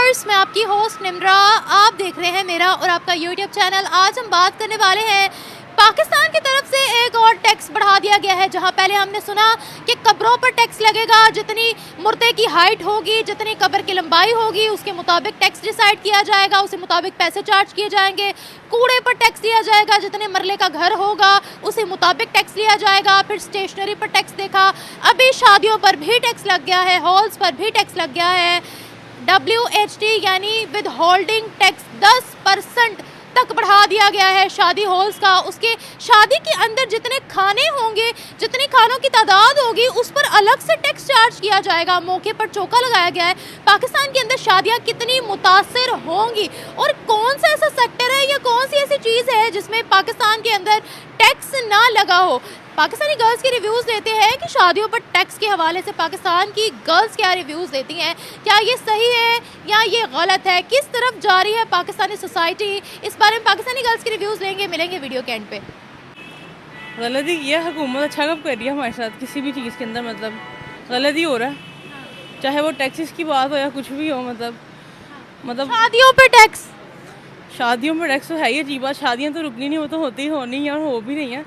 Viewers, मैं आपकी host Nimra. आप देख रहे हैं मेरा और आपका यूट्यूब चैनल। आज हम बात करने वाले हैं पाकिस्तान की तरफ से एक और टैक्स बढ़ा दिया गया है। जहां पहले हमने सुना कि कब्रों पर टैक्स लगेगा, जितनी मुर्दे की हाइट होगी, जितनी कब्र की लंबाई होगी, उसके मुताबिक टैक्स डिसाइड किया जाएगा, उसी मुताबिक पैसे चार्ज किए जाएंगे। कूड़े पर टैक्स दिया जाएगा, जितने मरले का घर होगा उसी मुताबिक टैक्स लिया जाएगा। फिर स्टेशनरी पर टैक्स देखा, अभी शादियों पर भी टैक्स लग गया है, हॉल्स पर भी टैक्स लग गया है। WHT यानी विद होल्डिंग टैक्स 10% तक बढ़ा दिया गया है शादी हॉल्स का। उसके शादी के अंदर जितने खाने होंगे, जितनी खानों की तादाद होगी, उस पर अलग से टैक्स चार्ज किया जाएगा। मौके पर चौका लगाया गया है। पाकिस्तान के अंदर शादियां कितनी मुतासिर होंगी और कौन सा ऐसा सेक्टर है या कौन सी ऐसी चीज़ है जिसमें पाकिस्तान के अंदर टैक्स ना लगा हो। पाकिस्तानी गर्ल्स के रिव्यूज़ देते हैं कि शादियों पर टैक्स के हवाले से पाकिस्तान की गर्ल्स क्या रिव्यूज़ देती हैं, क्या ये सही है या ये गलत है, किस तरफ जा रही है पाकिस्तानी सोसाइटी, इस बारे में पाकिस्तानी गर्ल्स के रिव्यूज़ लेंगे, मिलेंगे वीडियो के एंड पे। गलत ही किया हुकूमत, अच्छा कब कर रही है हमारे साथ किसी भी चीज़ के अंदर, मतलब गलत ही हो रहा है, चाहे वो टैक्सेस की बात हो या कुछ भी हो। मतलब शादियों पर टैक्स, शादियों में टैक्स तो है ही अजीब बात। शादियाँ तो रुकनी नहीं, वो तो होती ही होनी है और हो भी नहीं है।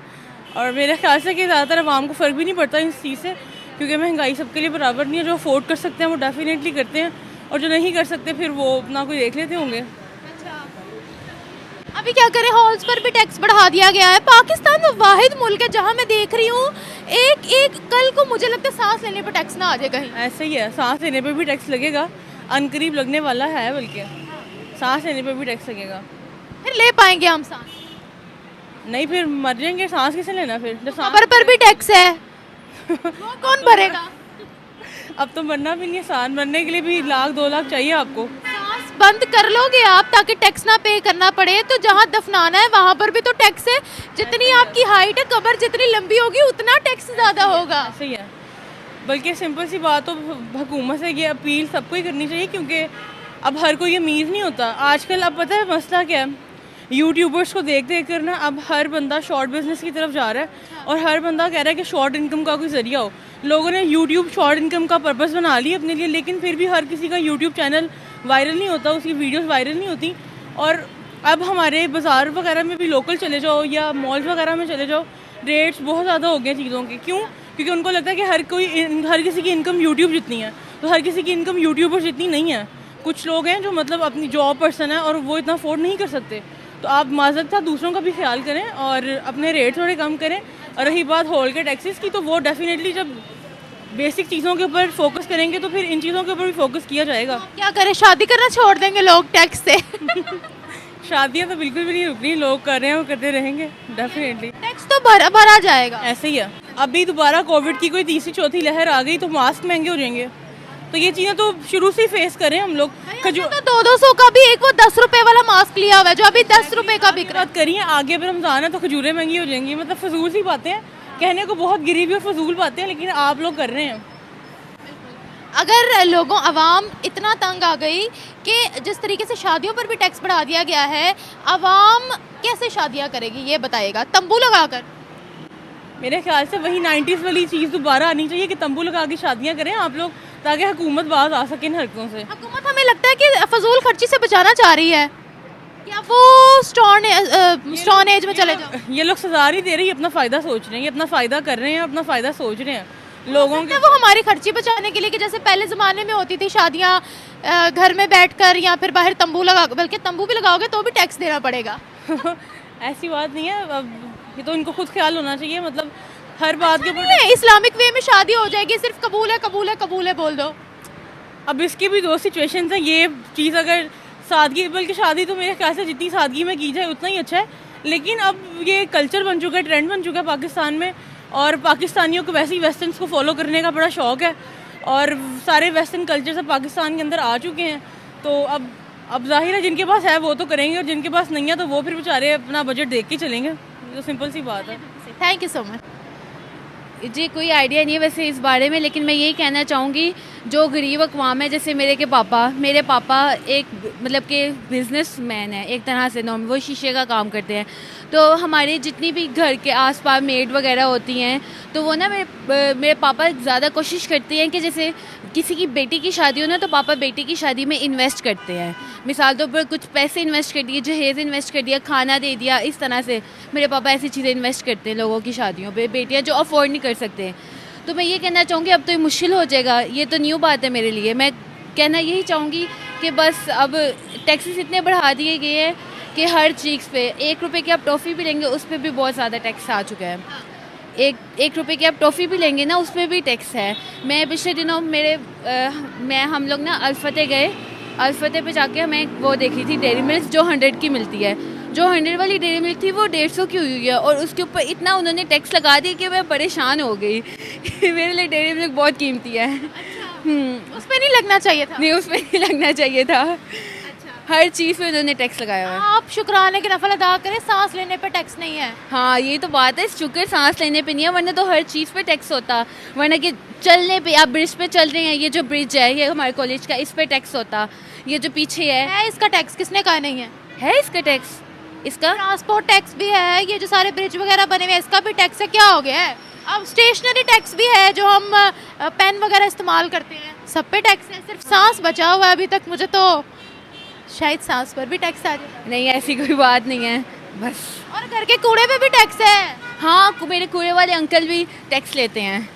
और मेरे ख्याल से कि ज़्यादातर आवाम को फ़र्क भी नहीं पड़ता इस चीज़ से, क्योंकि महंगाई सबके लिए बराबर नहीं है। जो अफोर्ड कर सकते हैं वो डेफिनेटली करते हैं, और जो नहीं कर सकते फिर वो अपना कोई देख लेते होंगे। अभी क्या करें, हॉल्स पर भी टैक्स बढ़ा दिया गया है। पाकिस्तान वो वाहिद मुल्क है जहाँ मैं देख रही हूँ एक कल को मुझे लगता है सांस लेने पर टैक्स ना आ जाए कहीं। ऐसे ही है, सांस लेने पे भी टैक्स लगेगा, अनकरीब लगने वाला है, बल्कि सांस लेने पे भी टैक्स लगेगा। फिर ले पाएंगे हम सांस? नहीं, फिर मर जाएंगे, सांस किसे लेना फिर जब सांस कब्र पर भी टैक्स है, वो कौन भरेगा? अब तो मरना भी नहीं आसान, मरने के लिए भी 1-2 लाख चाहिए आपको। सांस बंद कर लोगे आप ताकि टैक्स ना पे करना पड़े, तो जहाँ दफनाना है वहाँ पर भी तो टैक्स है। जितनी आपकी हाइट है, कब्र जितनी लंबी होगी उतना टैक्स ज़्यादा होगा। सही है, बल्कि सिंपल सी बात तो हुकूमत से ये अपील सबको ही करनी चाहिए, क्योंकि अब हर कोई अमीर नहीं होता आजकल। अब पता है मसला क्या है, यूट्यूबर्स को देख देख कर ना अब हर बंदा शॉर्ट बिजनेस की तरफ जा रहा है, और हर बंदा कह रहा है कि शॉर्ट इनकम का कोई ज़रिया हो। लोगों ने यूट्यूब शॉर्ट इनकम का पर्पस बना लिया अपने लिए, लेकिन फिर भी हर किसी का यूट्यूब चैनल वायरल नहीं होता, उसकी वीडियोस वायरल नहीं होती। और अब हमारे बाज़ार वगैरह में भी लोकल चले जाओ या मॉल्स वगैरह में चले जाओ, रेट्स बहुत ज़्यादा हो गए चीज़ों के। क्यों? क्योंकि उनको लगता है कि हर किसी की इनकम यूट्यूब जितनी है, तो हर किसी की इनकम यूट्यूबर जितनी नहीं है। कुछ लोग हैं जो मतलब अपनी जॉब पर्सन है और वो इतना अफोर्ड नहीं कर सकते। तो आप माज़रत था दूसरों का भी ख्याल करें और अपने रेट थोड़े कम करें। और रही बात होल के टैक्सेस की, तो वो डेफिनेटली जब बेसिक चीज़ों के ऊपर फोकस करेंगे तो फिर इन चीज़ों के ऊपर भी फोकस किया जाएगा। क्या करें, शादी करना छोड़ देंगे लोग टैक्स से? शादियाँ तो बिल्कुल भी नहीं रुक रही, लोग कर रहे हैं और करते रहेंगे डेफिनेटली। टैक्स तो भरा जाएगा। ऐसे ही है, अभी दोबारा कोविड की कोई तीसरी चौथी लहर आ गई तो मास्क महंगे हो जाएंगे। तो ये चीज़ें तो शुरू से ही फेस करें हम लोग। तो 200 का भी एक वो 10 रुपए वाला मास्क लिया हुआ है जो अभी 10 रुपए का बिक रहा है। बात करिए आगे पर रमज़ान है तो खजूरें महंगी हो जाएंगी। मतलब फजूल सी बातें हैं, कहने को बहुत गरीबी और फजूल बातें हैं, लेकिन आप लोग कर रहे हैं। अगर आवाम इतना तंग आ गई कि जिस तरीके से शादियों पर भी टैक्स बढ़ा दिया गया है, आवाम कैसे शादियां करेगी ये बताइएगा? तंबू लगाकर? मेरे ख्याल से वही 90s वाली चीज़ दोबारा आनी चाहिए कि तंबू लगा के शादियाँ करें आप लोग, ताकि हुकूमत बाज आ सके इन हरकतों से। हुकूमत हमें लगता है कि फजूल खर्ची से बचाना चाह रही है, या वो स्टोन एज में चले जाओ? ये लोग सजा नहीं दे रही, अपना फ़ायदा सोच रहे हैं, ये अपना फ़ायदा कर रहे हैं, अपना फ़ायदा सोच रहे हैं लोगों के। वो हमारी खर्ची बचाने के लिए, कि जैसे पहले ज़माने में होती थी शादियाँ घर में बैठकर या फिर बाहर तंबू लगा, बल्कि तंबू भी लगाओगे तो भी टैक्स देना पड़ेगा। ऐसी बात नहीं है, अब ये तो इनको खुद ख्याल होना चाहिए। मतलब हर बात के ऊपर इस्लामिक वे में शादी हो जाएगी, सिर्फ कबूल है कबूल है कबूल है बोल दो। अब इसकी भी 2 सिचुएशंस हैं। ये चीज़ अगर सादगी, बल्कि शादी तो मेरे ख्याल से जितनी सादगी में की जाए उतना ही अच्छा है, लेकिन अब ये कल्चर बन चुका है, ट्रेंड बन चुका है पाकिस्तान में, और पाकिस्तानियों को वैसे ही वेस्टर्न्स को फॉलो करने का बड़ा शौक़ है, और सारे वेस्टर्न कल्चर सब पाकिस्तान के अंदर आ चुके हैं। तो अब जाहिर है जिनके पास है वो तो करेंगे, और जिनके पास नहीं है तो वो फिर बेचारे अपना बजट देख के चलेंगे। तो सिंपल सी बात है। Thank you so much. जी कोई आइडिया नहीं है वैसे इस बारे में, लेकिन मैं यही कहना चाहूँगी जो गरीब अक़वाम है, जैसे मेरे पापा एक मतलब के बिजनेसमैन है एक तरह से, वो शीशे का काम करते हैं। तो हमारी जितनी भी घर के आसपास मेड वगैरह होती हैं, तो वो ना मेरे पापा ज़्यादा कोशिश करती हैं कि जैसे किसी की बेटी की शादी हो ना तो पापा बेटी की शादी में इन्वेस्ट करते हैं। मिसाल तौर पर कुछ पैसे इन्वेस्ट कर दिए, जहेज़ इन्वेस्ट कर दिया, खाना दे दिया, इस तरह से मेरे पापा ऐसी चीज़ें इन्वेस्ट करते हैं लोगों की शादियों पे, बेटियां जो अफोर्ड नहीं कर सकते। तो मैं ये कहना चाहूँगी अब तो ये मुश्किल हो जाएगा, ये तो न्यू बात है मेरे लिए। मैं कहना यही चाहूँगी कि बस अब टैक्सेस इतने बढ़ा दिए गए हैं कि हर चीज़ पे 1 रुपये की आप टॉफ़ी भी लेंगे उस पर भी बहुत ज़्यादा टैक्स आ चुका है। एक रुपए की आप टॉफ़ी भी लेंगे ना उस पर भी टैक्स है। मैं पिछले दिनों हम लोग ना अल्फते गए, अल्फते पे जाके हमें वो देखी थी डेयरी मिल्क जो 100 की मिलती है। जो 100 वाली डेयरी मिल्क थी वो 150 की हुई है और उसके ऊपर इतना उन्होंने टैक्स लगा दिया कि मैं परेशान हो गई। मेरे लिए डेयरी मिल्क बहुत कीमती है। उस पर नहीं लगना चाहिए था। नहीं, उस पर नहीं लगना चाहिए था। हर चीज़ पे उन्होंने टैक्स लगाया हुआ है। आप शुक्राने के नफल अदा करें, सांस लेने पे टैक्स नहीं है। हाँ, ये तो बात है, शुक्र सांस लेने पे नहीं है, वरना तो हर चीज़ पे टैक्स होता। वरना कि चलने पे, आप ब्रिज पे चल रहे हैं, ये जो ब्रिज है ये हमारे कॉलेज का, इस पे टैक्स होता। ये जो पीछे है इसका टैक्स किसने कहा नहीं है इसका टैक्स, इसका ट्रांसपोर्ट टैक्स भी है। ये जो सारे ब्रिज वगैरह बने हुए हैं इसका भी टैक्स है। क्या हो गया है? अब स्टेशनरी टैक्स भी है, जो हम पेन वगैरह इस्तेमाल करते हैं, सब पे टैक्स है। सिर्फ सांस बचा हुआ है अभी तक, मुझे तो शायद सांस पर भी टैक्स आ जाए। नहीं, ऐसी कोई बात नहीं है बस। और घर के कूड़े पे भी टैक्स है। हाँ, मेरे कूड़े वाले अंकल भी टैक्स लेते हैं।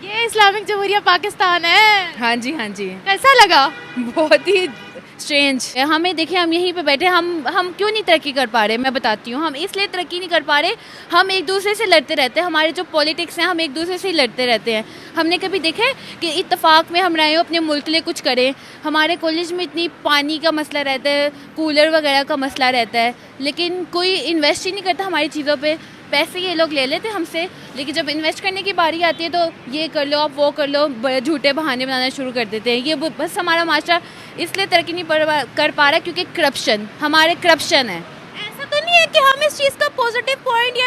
ये इस्लामिक जमहूरिया पाकिस्तान है। हाँ जी, हाँ जी। कैसा लगा? बहुत ही स्ट्रेंज। हमें देखिए, हम यहीं पे बैठे, हम क्यों नहीं तरक्की कर पा रहे? मैं बताती हूँ, हम इसलिए तरक्की नहीं कर पा रहे, हम एक दूसरे से लड़ते रहते हैं। हमारे जो पॉलिटिक्स हैं, हम एक दूसरे से ही लड़ते रहते हैं। हमने कभी देखा है कि इत्तेफाक में हम रहे हो अपने मुल्क के लिए कुछ करें? हमारे कॉलेज में इतनी पानी का मसला रहता है, कूलर वगैरह का मसला रहता है, लेकिन कोई इन्वेस्ट ही नहीं करता हमारी चीज़ों पर। पैसे ये लोग ले लेते हमसे, लेकिन जब इन्वेस्ट करने की बारी आती है तो ये कर लो, आप वो कर लो, झूठे बहाने बनाना शुरू कर देते हैं। ये बस हमारा माशरा इसलिए तरक्की नहीं कर पा रहा क्योंकि हमारे करप्शन है। ऐसा तो नहीं है कि हम इस चीज़ का पॉजिटिव पॉइंट या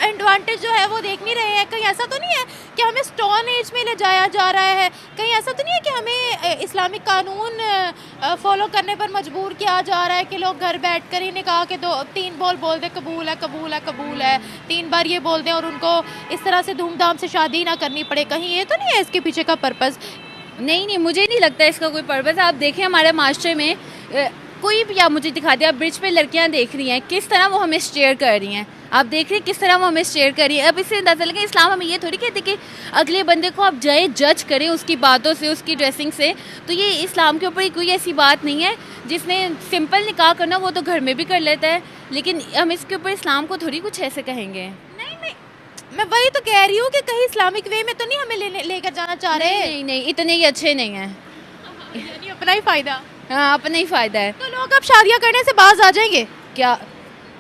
एडवांटेज जो है वो देख नहीं रहे हैं? कहीं ऐसा तो नहीं है कि हमें स्टोन एज में ले जाया जा रहा है? कहीं ऐसा तो नहीं है कि हमें इस्लामिक कानून फॉलो करने पर मजबूर किया जा रहा है कि लोग घर बैठ कर ही निकाह के 2-3 बोल दे कबूल है कबूल है कबूल है, 3 बार ये बोल दें और उनको इस तरह से धूमधाम से शादी ना करनी पड़े? कहीं ये तो नहीं है इसके पीछे का पर्पज़? नहीं, मुझे नहीं लगता इसका कोई पर्पज़। आप देखें हमारे मास्टर में कोई भी, आप मुझे दिखा दें, आप ब्रिज पे लड़कियां देख रही हैं किस तरह वो हमें स्टेयर कर रही हैं, आप देख रहे हैं किस तरह वो हमें स्टेयर कर रही है। अब इससे अंदाज़ा लगे, इस्लाम हमें ये थोड़ी कहते कि अगले बंदे को आप जाए जज करें उसकी बातों से, उसकी ड्रेसिंग से। तो ये इस्लाम के ऊपर कोई ऐसी बात नहीं है। जिसने सिंपल निकाह करना वो तो घर में भी कर लेता है, लेकिन हम इसके ऊपर इस्लाम को थोड़ी कुछ ऐसे कहेंगे। नहीं, मैं वही तो कह रही हूँ कि कहीं इस्लामिक वे में तो नहीं हमें लेकर जाना चाह रहे? नहीं, इतने ही अच्छे नहीं हैं। यानी अपना ही फ़ायदा। हाँ, अपना ही फ़ायदा है। तो लोग अब शादियाँ करने से बाज आ जाएंगे क्या?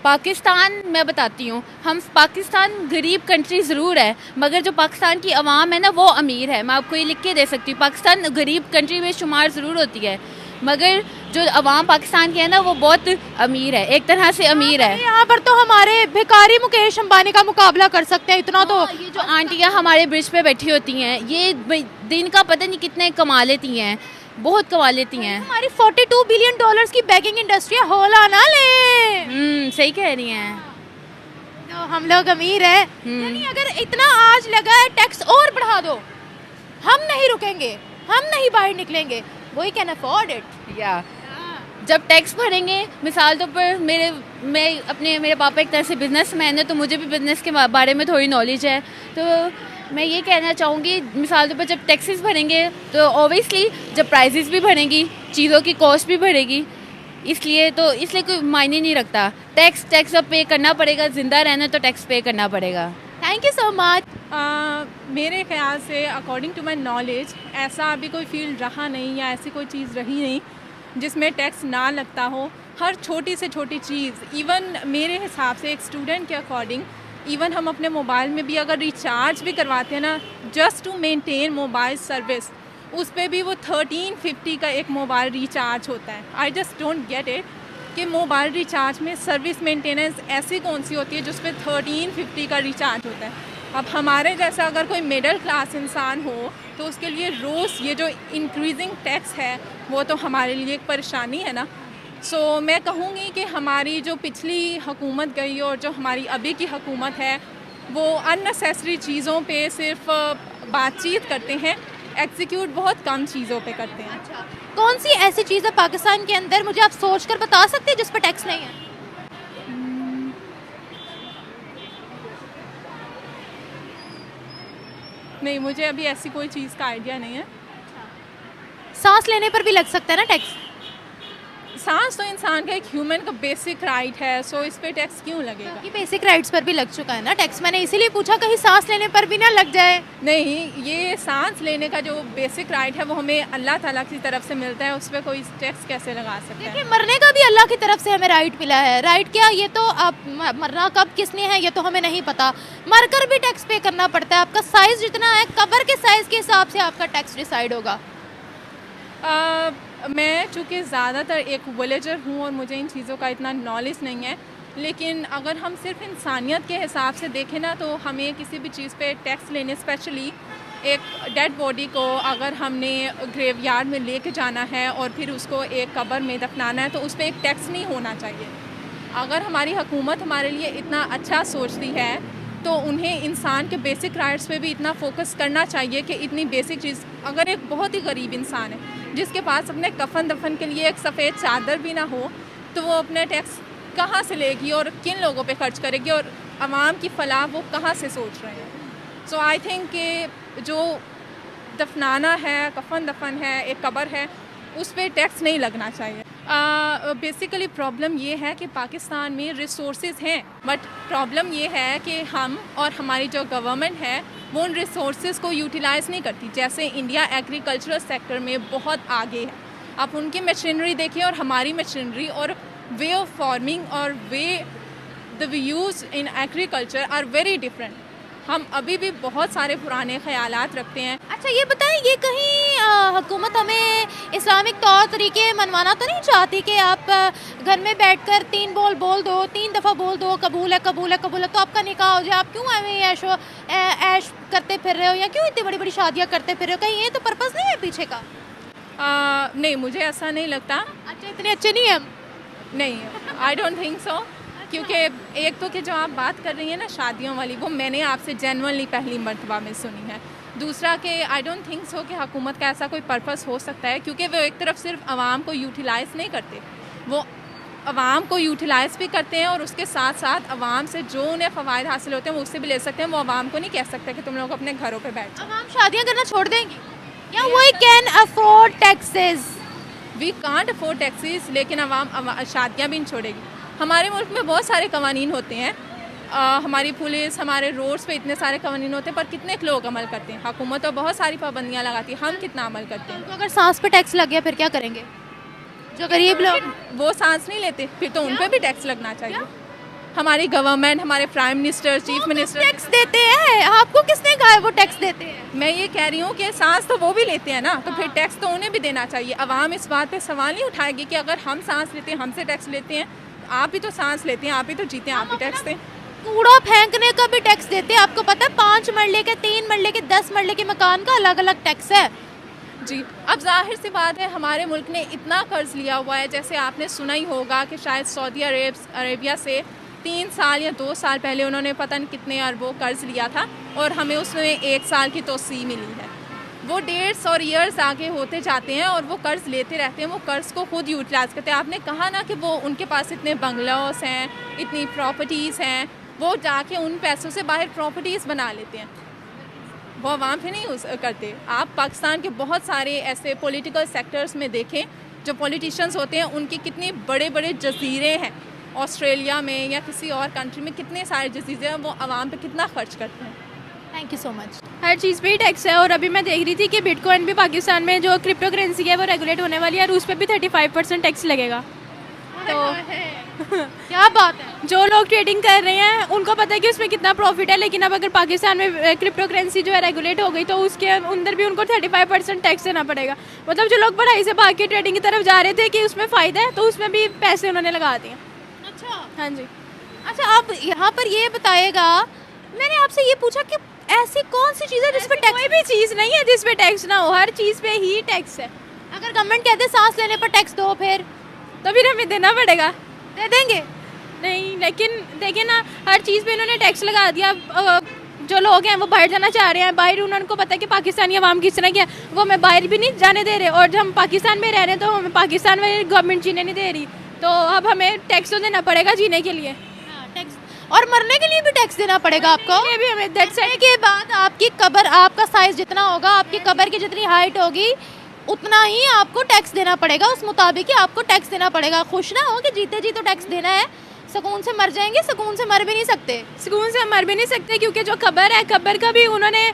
पाकिस्तान, मैं बताती हूँ, हम पाकिस्तान गरीब कंट्री ज़रूर है, मगर जो पाकिस्तान की आवाम है ना वो अमीर है। मैं आपको ये लिख के दे सकती हूँ, पाकिस्तान गरीब कंट्री में शुमार ज़रूर होती है, मगर जो अवाम पाकिस्तान की है ना वो बहुत अमीर है, एक तरह से अमीर है। यहाँ पर तो हमारे भिखारी मुकेश अंबानी का मुकाबला कर सकते हैं इतना। तो ये जो आंटियाँ हमारे ब्रिज पे बैठी होती हैं, ये दिन का पता नहीं कितने कमा लेती हैं, बहुत कमा लेती हैं। हमारी $42 बिलियन की बैगिंग इंडस्ट्री होला ना ले। सही कह रही हैं। तो हम लोग अमीर हैं। यानी अगर इतना आज लगा है टैक्स और बढ़ा दो, हम नहीं रुकेंगे, हम नहीं बाहर निकलेंगे। We can afford it. या जब टैक्स भरेंगे, मिसाल तौर पर मेरे पापा एक तरह से बिजनेसमैन है, तो मुझे भी बिजनेस के बारे में थोड़ी नॉलेज है। तो मैं ये कहना चाहूँगी, मिसाल तौर पर जब टैक्सेस भरेंगे तो ऑब्वियसली जब प्राइसेस भी बढ़ेंगी, चीज़ों की कॉस्ट भी बढ़ेगी, इसलिए कोई मायने नहीं रखता। टैक्स अब पे करना पड़ेगा, ज़िंदा रहना तो टैक्स पे करना पड़ेगा। Thank you so much. मेरे ख्याल से अकॉर्डिंग टू माई नॉलेज ऐसा अभी कोई फील्ड रहा नहीं या ऐसी कोई चीज़ रही नहीं जिसमें टैक्स ना लगता हो। हर छोटी से छोटी चीज़, इवन मेरे हिसाब से एक स्टूडेंट के अकॉर्डिंग, इवन हम अपने मोबाइल में भी अगर रिचार्ज भी करवाते हैं ना, just to maintain mobile service, उस पर भी वो 1350 का एक मोबाइल रिचार्ज होता है। I just don't get it कि मोबाइल रिचार्ज में सर्विस मेंटेनेंस ऐसी कौन सी होती है जिस पर 1350 का रिचार्ज होता है। अब हमारे जैसा अगर कोई मिडिल क्लास इंसान हो तो उसके लिए रोज़ ये जो इंक्रीजिंग टैक्स है वो तो हमारे लिए एक परेशानी है ना। सो मैं कहूँगी कि हमारी जो पिछली हुकूमत गई और जो हमारी अभी की हुकूमत है वो अननेसेसरी चीज़ों पे सिर्फ बातचीत करते हैं, एग्जीक्यूट बहुत कम चीज़ों पे करते हैं। अच्छा, कौन सी ऐसी चीज़ है पाकिस्तान के अंदर, मुझे आप सोच कर बता सकते हैं जिस पर टैक्स नहीं है? नहीं, मुझे अभी ऐसी कोई चीज़ का आइडिया नहीं है। सांस लेने पर भी लग सकता है ना टैक्स? सांस तो इंसान का एक ह्यूमन का बेसिक राइट है, सो इस पे टैक्स क्यों लगेगा? ये बेसिक राइट्स पर भी लग चुका है ना टैक्स। मैंने इसीलिए पूछा कहीं सांस लेने पर भी ना लग जाए। नहीं, ये सांस लेने का जो बेसिक राइट है वो हमें अल्लाह ताला की तरफ से मिलता है, उस पर कोई टैक्स कैसे लगा सकते देखिए, हैं? मरने का भी अल्लाह की तरफ से हमें राइट मिला है। राइट क्या, ये तो आप मरना कब किसने है ये तो हमें नहीं पता। मरकर भी टैक्स पे करना पड़ता है। आपका साइज़ जितना है, कब्र के साइज़ के हिसाब से आपका टैक्स डिसाइड होगा। मैं चूँकि ज़्यादातर एक विलेजर हूँ और मुझे इन चीज़ों का इतना नॉलेज नहीं है, लेकिन अगर हम सिर्फ इंसानियत के हिसाब से देखें ना, तो हमें किसी भी चीज़ पे टैक्स लेने, स्पेशली एक डेड बॉडी को अगर हमने ग्रेवयार्ड में लेके जाना है और फिर उसको एक कब्र में दफनाना है, तो उस पर एक टैक्स नहीं होना चाहिए। अगर हमारी हुकूमत हमारे लिए इतना अच्छा सोचती है तो उन्हें इंसान के बेसिक राइट्स पे भी इतना फोकस करना चाहिए कि इतनी बेसिक चीज़, अगर एक बहुत ही गरीब इंसान है जिसके पास अपने कफन दफन के लिए एक सफ़ेद चादर भी ना हो, तो वो अपने टैक्स कहाँ से लेगी और किन लोगों पे खर्च करेगी और आवाम की फलाह वो कहाँ से सोच रहे हैं? सो आई थिंक कि जो दफनाना है, कफन दफन है, एक कब्र है, उस पर टैक्स नहीं लगना चाहिए। बेसिकली प्रॉब्लम ये है कि पाकिस्तान में रिसोर्सेज हैं, बट प्रॉब्लम ये है कि हम और हमारी जो गवर्नमेंट है वो उन रिसोर्सेज को यूटिलाइज़ नहीं करती। जैसे इंडिया एग्रीकल्चरल सेक्टर में बहुत आगे है, आप उनकी मशीनरी देखिए और हमारी मशीनरी और वे ऑफ फार्मिंग और way the views in agriculture are very different. हम अभी भी बहुत सारे पुराने ख़यालात रखते हैं। अच्छा, ये बताएं, ये कहीं हुकूमत हमें इस्लामिक तौर तरीके मनवाना तो नहीं चाहती कि आप घर में बैठकर 3 बोल बोल दो, 3 दफ़ा बोल दो कबूल है कबूल है कबूल है, तो आपका निकाह हो जाए? आप क्यों ऐश करते फिर रहे हो, या क्यों इतनी बड़ी बड़ी शादियाँ करते फिर रहे हो? कहीं ये तो पर्पज़ नहीं है पीछे का? नहीं, मुझे ऐसा नहीं लगता। अच्छा, इतने अच्छे नहीं हैं? नहीं, आई डोंट थिंक सो। क्योंकि एक तो कि जो आप बात कर रही हैं ना शादियों वाली, वो मैंने आपसे जेन्युइनली पहली मर्तबा में सुनी है। दूसरा कि आई डोंट थिंक सो कि हुकूमत का ऐसा कोई पर्पस हो सकता है, क्योंकि वो एक तरफ सिर्फ आवाम को यूटिलाइज़ नहीं करते, वो आवाम को यूटिलाइज़ भी करते हैं और उसके साथ साथ आवाम से जो उन्हें फ़वाद हासिल होते हैं वो उससे भी ले सकते हैं। वो आवाम को नहीं कह सकते कि तुम लोग अपने घरों पर बैठ जाओ। आवाम शादियाँ करना छोड़ देंगी या we can afford taxes? We can't afford taxes, लेकिन आवाम शादियाँ भी नहीं छोड़ेगी। हमारे मुल्क में बहुत सारे कवानीन होते हैं, हमारी पुलिस, हमारे रोड्स पे इतने सारे कवानीन होते हैं, पर कितने लोग अमल करते हैं? हुकूमत तो बहुत सारी पाबंदियाँ लगाती है, हम कितना अमल करते हैं? तो अगर सांस पे टैक्स लग गया फिर क्या करेंगे? जो गरीब लोग वो सांस नहीं लेते, फिर तो उन पे भी टैक्स लगना चाहिए। हमारी गवर्नमेंट, हमारे prime minister, chief minister tax देते हैं। आपको किसने कहा है वो टैक्स देते हैं? मैं ये कह रही हूँ कि सांस तो वो भी लेते हैं ना, तो फिर टैक्स तो उन्हें भी देना चाहिए। अवाम इस बात पे सवाल नहीं उठाएगी कि अगर हम सांस लेते हैं, हमसे टैक्स लेते हैं, आप भी तो सांस लेते हैं, आप भी तो जीते हैं, आप भी टैक्स दें। कूड़ा फेंकने का भी टैक्स देते हैं। आपको पता है 5 मरले के, 3 मरले के, 10 मरले के मकान का अलग अलग टैक्स है। जी, अब जाहिर सी बात है हमारे मुल्क ने इतना कर्ज लिया हुआ है, जैसे आपने सुना ही होगा कि शायद सऊदी अरेबिया से 3 साल या 2 साल पहले उन्होंने पता नहीं कितने अरबों कर्ज लिया था और हमें उसमें 1 साल की तोसी मिली है। वो 150 ईयर्स आगे होते जाते हैं और वो कर्ज लेते रहते हैं, वो कर्ज को खुद यूटिलाइज करते हैं। आपने कहा ना कि वो उनके पास इतने बंगलोस हैं, इतनी प्रॉपर्टीज़ हैं, वो जाके उन पैसों से बाहर प्रॉपर्टीज़ बना लेते हैं, वो आवाम पे नहीं यूज़ करते। आप पाकिस्तान के बहुत सारे ऐसे पॉलिटिकल सेक्टर्स में देखें, जो पॉलिटिशियंस होते हैं उनके कितने बड़े बड़े जजीरे हैं, ऑस्ट्रेलिया में या किसी और कंट्री में कितने सारे जजीरे हैं, वो आवाम पे कितना खर्च करते हैं। Thank you so much. हर चीज़ पे ही टैक्स है। और अभी मैं देख रही थी कि बिटकॉइन भी पाकिस्तान में जो क्रिप्टो करेंसी है वो रेगुलेट होने वाली है और उस पर भी 35% टैक्स लगेगा। तो क्या बात है। जो लोग ट्रेडिंग कर रहे हैं उनको पता है कि उसमें कितना प्रॉफिट है, लेकिन अब अगर पाकिस्तान में क्रिप्टो करेंसी जो है रेगुलेट हो गई तो उसके अंदर भी उनको 35% टैक्स देना पड़ेगा। मतलब जो लोग पढ़ाई से भाग के ट्रेडिंग की तरफ जा रहे थे कि उसमें फ़ायदा है, तो उसमें भी पैसे उन्होंने लगा दिए। अच्छा हाँ जी। अच्छा, आप यहाँ पर ये बताएगा, मैंने आपसे ये पूछा कि ऐसी कौन सी चीज़ है जिस पर टैक्स? कोई भी चीज़ नहीं है जिस पे टैक्स ना हो, हर चीज़ पे ही टैक्स है। अगर गवर्नमेंट कहते सांस लेने पर टैक्स दो, फिर तो फिर हमें देना पड़ेगा। दे देंगे? नहीं, लेकिन देखिए ना, हर चीज़ पे इन्होंने टैक्स लगा दिया। जो लोग हैं वो बाहर जाना चाह रहे हैं, बाहर उनको पता है कि पाकिस्तानी अवाम किस तरह की है, वो हमें बाहर भी नहीं जाने दे रहे, और जब हम पाकिस्तान में रह रहे हैं तो हमें पाकिस्तान में गवर्नमेंट जीने नहीं दे रही, तो अब हमें टैक्स तो देना पड़ेगा जीने के लिए। टैक्स, और मरने के लिए भी टैक्स देना पड़ेगा आपको। ये भी हमें दैट्स मरने के बाद आपकी कब्र, आपका साइज जितना होगा, आपकी कब्र की जितनी हाइट होगी, उतना ही आपको टैक्स देना पड़ेगा, उस मुताबिक ही आपको टैक्स देना पड़ेगा। खुश ना हो कि जीते जी तो टैक्स देना है, सुकून से मर जाएंगे, सुकून से मर भी नहीं सकते। सुकून से मर भी नहीं सकते, क्योंकि जो कब्र है, कब्र का भी उन्होंने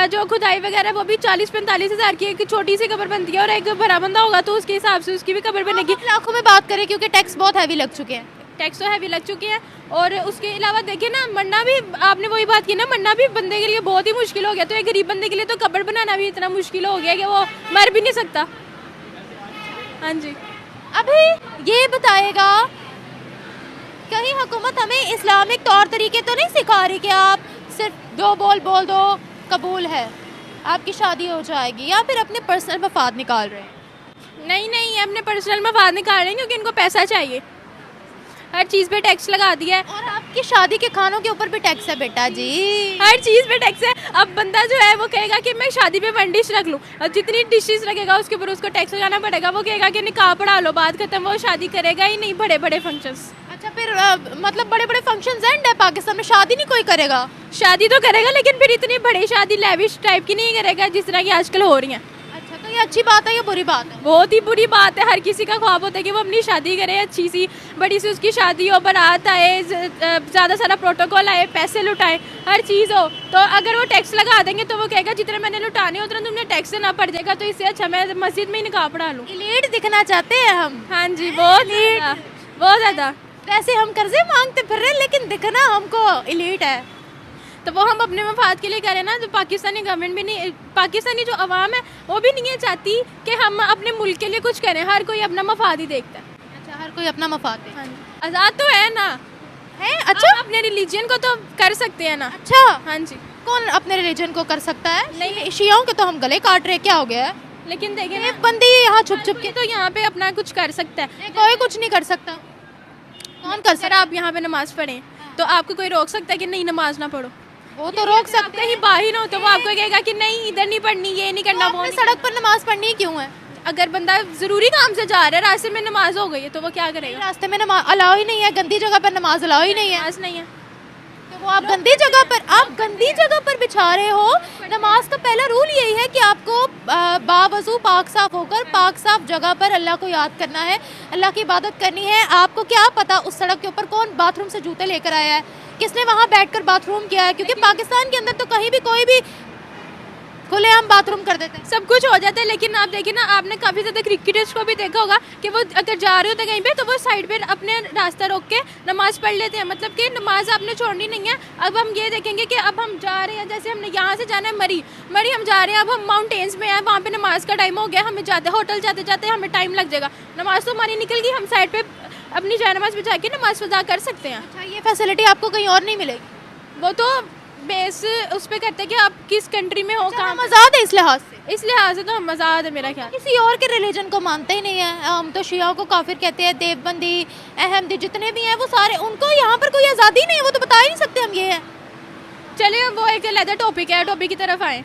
जो खुदाई वगैरह वो भी 40-45 हज़ार की एक छोटी सी कब्र बनती है, और एक भरा बंदा होगा तो उसके हिसाब से उसकी भी कब्र बनेगी। लाखों में बात करें, क्योंकि टैक्स बहुत हैवी लग चुके हैं। टैक्स तो हैवी लग चुके हैं, और उसके अलावा देखिए ना, मरना भी, आपने वही बात की ना, मरना भी बंदे के लिए बहुत ही मुश्किल हो गया, तो एक गरीब बंदे के लिए तो कब्र बनाना भी इतना मुश्किल हो गया कि वो मर भी नहीं सकता। हाँ जी। अभी ये बताएगा, कहीं हुकूमत हमें इस्लामिक तौर तरीके तो नहीं सिखा रही कि आप सिर्फ दो बोल बोल दो, कबूल है, आपकी शादी हो जाएगी, या फिर अपने पर्सनल मफाद निकाल रहे हैं? नहीं, अपने पर्सनल मफाद निकाल रहे हैं, क्योंकि इनको पैसा चाहिए, हर चीज़ पे टैक्स लगा दिया है। और आपकी शादी के खानों के ऊपर भी टैक्स है बेटा जी, हर चीज़ पे टैक्स है। अब बंदा जो है वो कहेगा कि मैं शादी पे 1 डिश रख लूँ, और जितनी डिशेस रखेगा उसके ऊपर उसको टैक्स लगाना पड़ेगा। वो कहेगा कि निकाह पढ़ा लो, बात खत्म, वो शादी करेगा ही नहीं। बड़े बड़े फंक्शंस, अच्छा फिर मतलब बड़े बड़े फंक्शंस एंड है पाकिस्तान में, शादी नहीं कोई करेगा? शादी तो करेगा, लेकिन फिर इतनी बड़ी शादी लेविश टाइप की नहीं करेगा जिस तरह की आजकल हो रही हैं। अच्छा, तो ये अच्छी बात है या बुरी बात है? बहुत ही बुरी बात है। हर किसी का ख्वाब होता है कि वो अपनी शादी करे, अच्छी सी बड़ी सी उसकी शादी हो, बारात आए, ज़्यादा सारा प्रोटोकॉल आए, पैसे लुटाए, हर चीज़ हो। तो अगर वो टैक्स लगा देंगे तो वो कहेगा जितने मैंने लुटाने उतना तुमने टैक्स देना पड़ जाएगा, तो इससे अच्छा मैं मस्जिद में ही निकाह पढ़ा लूँ। इलीट दिखना चाहते हैं हम। हाँ जी, बहुत ज़्यादा। वैसे हम कर्जे मांगते फिर रहे, लेकिन दिखना हमको इलीट है। तो वो हम अपने मफाद के लिए करें ना, तो पाकिस्तानी गवर्नमेंट भी नहीं, पाकिस्तानी जो अवाम है वो भी नहीं है चाहती कि हम अपने मुल्क के लिए कुछ करें। हर कोई अपना मफाद ही देखता है। अच्छा, हर कोई अपना मफाद है। हाँ जी, आज़ाद तो है ना, है? अच्छा, आप अपने रिलीजन को तो कर सकते हैं ना। अच्छा, हाँ जी। कौन अपने रिलीजन को कर सकता है? नहीं, शियाओं के तो हम गले काट रहे, क्या हो गया है? लेकिन देखिए ना, एक बंदी यहाँ छुप छुप के, तो यहाँ पे अपना कुछ कर सकता है। कोई कुछ नहीं कर सकता। कौन कर अगर सकता? आप यहाँ पे नमाज पढ़ें तो आपको कोई रोक सकता है कि नहीं नमाज ना पढ़ो? वो तो रोक सकते सकते ही हैं। बाहर हो तो वो आपको कहेगा कि नहीं इधर नहीं पढ़नी, ये नहीं करना, वो आपने नहीं सड़क पर नमाज पढ़नी क्यों है? करना। अगर बंदा जरूरी काम से जा रहा है, रास्ते में नमाज हो गई है, तो वो क्या करेगा? रास्ते में नमाज अलाउ ही नहीं है, गंदी जगह पर नमाज अलाउ ही नहीं है, नमाज नहीं है तो वो आप गंदी जगह पर, आप गंदी जगह पर बिछा रहे हो। नमाज का पहला रूल यही है कि आपको बावजू पाक साफ होकर पाक साफ जगह पर अल्लाह को याद करना है, अल्लाह की इबादत करनी है। आपको क्या पता उस सड़क के ऊपर कौन बाथरूम से जूते लेकर आया है, किसने वहाँ बैठकर बाथरूम किया है, क्योंकि पाकिस्तान के अंदर तो कहीं भी कोई भी खुलेआम बाथरूम कर देते हैं, सब कुछ हो जाता है। लेकिन आप देखिए ना, आपने काफ़ी ज़्यादा क्रिकेटर्स को भी देखा होगा कि वो अगर जा रहे होते कहीं पे तो वो साइड पे अपने रास्ता रोक के नमाज पढ़ लेते हैं। मतलब कि नमाज आपने छोड़नी नहीं है। अब हम ये देखेंगे कि अब हम जा रहे हैं, जैसे हमने यहाँ से जाना है मरी हम जा रहे हैं, अब हम माउंटेन्स में हैं, वहाँ पे नमाज का टाइम हो गया, हमें जाते होटल जाते जाते हमें टाइम लग जाएगा, नमाज तो हमारी निकल गई, हम साइड पर अपनी जाय नमाज बिछा के नमाज अदा कर सकते हैं। अच्छा, ये फैसिलिटी आपको कहीं और नहीं मिलेगी? वो तो बेस उस पर करते हैं कि आप किस कंट्री में हो, अच्छा, कहाँ हम आज़ाद है इस लिहाज से? इस लिहाज से तो हम आज़ाद है मेरा ख्याल। किसी और के रिलीजन को मानते ही नहीं है। हम तो शियाओं को काफिर कहते हैं, देवबंदी, अहमदी जितने भी हैं वो सारे, उनको यहाँ पर कोई आज़ादी नहीं है, वो तो बता ही नहीं सकते हम ये है। चलिए वो एक अलग टॉपिक है, टॉपिक की तरफ आए,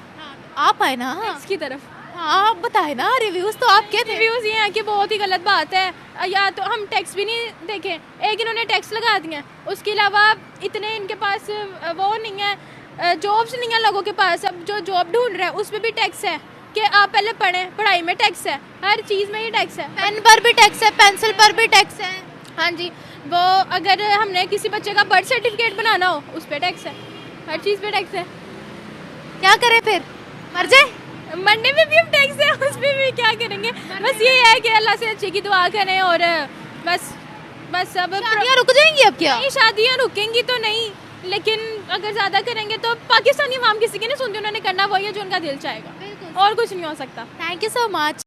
आप आए ना, इसकी तरफ। हाँ आप बताए ना, रिव्यूज तो आपके थे। रिव्यूज़ ये हैं कि बहुत ही गलत बात है, या तो हम टैक्स भी नहीं देखें, एक इन्होंने टैक्स लगा दिए, उसके अलावा इतने इनके पास वो नहीं है, जॉब्स नहीं है लोगों के पास। अब जो जॉब ढूंढ रहे हैं उस पर भी टैक्स है कि आप पहले पढ़ें, पढ़ाई में टैक्स है, हर चीज़ में ही टैक्स है, पेन पर भी टैक्स है, पेंसिल पर भी टैक्स है। हाँ जी। वो अगर हमने किसी बच्चे का बर्थ सर्टिफिकेट बनाना हो उस पर टैक्स है, हर चीज़ पे टैक्स है। क्या करें फिर, मर जाए? मरने में भी हम टैक्स है, उस पर भी क्या करेंगे? बस ये है कि अल्लाह से अच्छे की दुआ करें, और बस अब शादियाँ रुक जाएंगी अब क्या? नहीं, शादियाँ रुकेंगी तो नहीं, लेकिन अगर ज़्यादा करेंगे तो पाकिस्तानी अवाम किसी की नहीं सुनती, उन्होंने करना वही है जो उनका दिल चाहेगा, और कुछ नहीं हो सकता। Thank you so much.